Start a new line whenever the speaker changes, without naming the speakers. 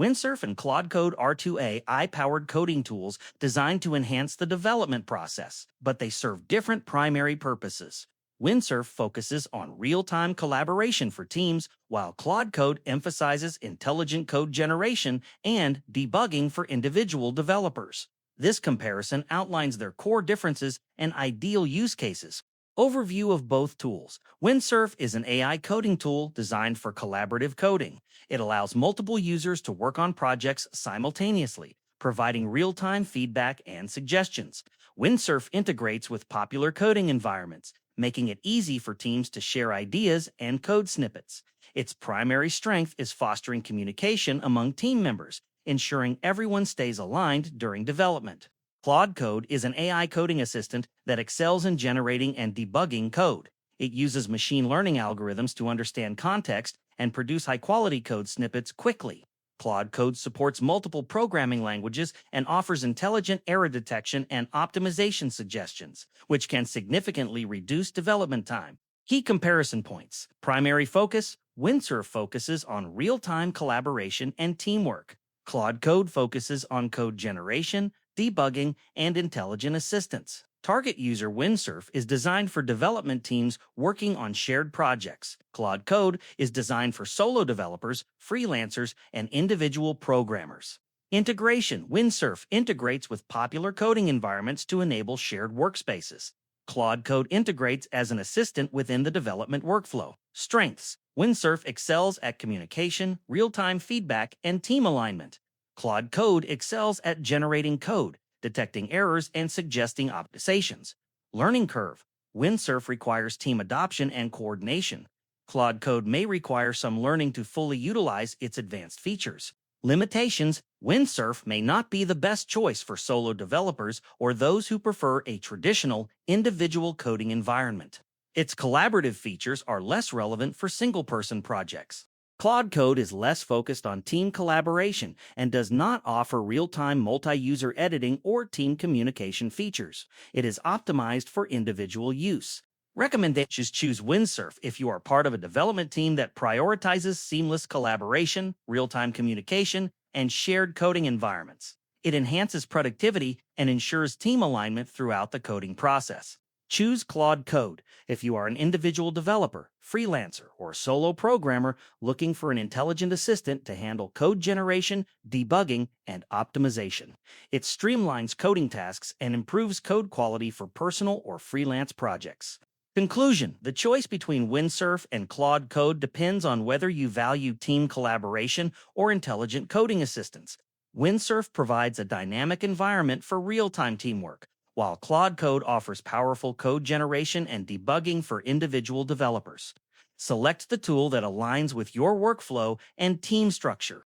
Windsurf and Claude Code are two AI-powered coding tools designed to enhance the development process, but they serve different primary purposes. Windsurf focuses on real-time collaboration for teams, while Claude Code emphasizes intelligent code generation and debugging for individual developers. This comparison outlines their core differences and ideal use cases. Overview of both tools. Windsurf is an AI coding tool designed for collaborative coding. It allows multiple users to work on projects simultaneously, providing real-time feedback and suggestions. Windsurf integrates with popular coding environments, making it easy for teams to share ideas and code snippets. Its primary strength is fostering communication among team members, ensuring everyone stays aligned during development. Claude Code is an AI coding assistant that excels in generating and debugging code. It uses machine learning algorithms to understand context and produce high-quality code snippets quickly. Claude Code supports multiple programming languages and offers intelligent error detection and optimization suggestions, which can significantly reduce development time. Key comparison points. Primary focus: Windsurf focuses on real-time collaboration and teamwork. Claude Code focuses on code generation, debugging, and intelligent assistance. Target user: Windsurf is designed for development teams working on shared projects. Claude Code is designed for solo developers, freelancers, and individual programmers. Integration: Windsurf integrates with popular coding environments to enable shared workspaces. Claude Code integrates as an assistant within the development workflow. Strengths: Windsurf excels at communication, real-time feedback, and team alignment. Claude Code excels at generating code, detecting errors, and suggesting optimizations. Learning curve: Windsurf requires team adoption and coordination. Claude Code may require some learning to fully utilize its advanced features. Limitations: Windsurf may not be the best choice for solo developers or those who prefer a traditional, individual coding environment. Its collaborative features are less relevant for single-person projects. Claude Code is less focused on team collaboration and does not offer real-time multi-user editing or team communication features. It is optimized for individual use. Recommendations: choose Windsurf if you are part of a development team that prioritizes seamless collaboration, real-time communication, and shared coding environments. It enhances productivity and ensures team alignment throughout the coding process. Choose Claude Code if you are an individual developer, freelancer, or solo programmer looking for an intelligent assistant to handle code generation, debugging, and optimization. It streamlines coding tasks and improves code quality for personal or freelance projects. Conclusion: the choice between Windsurf and Claude Code depends on whether you value team collaboration or intelligent coding assistance. Windsurf provides a dynamic environment for real-time teamwork, while Claude Code offers powerful code generation and debugging for individual developers. Select the tool that aligns with your workflow and team structure.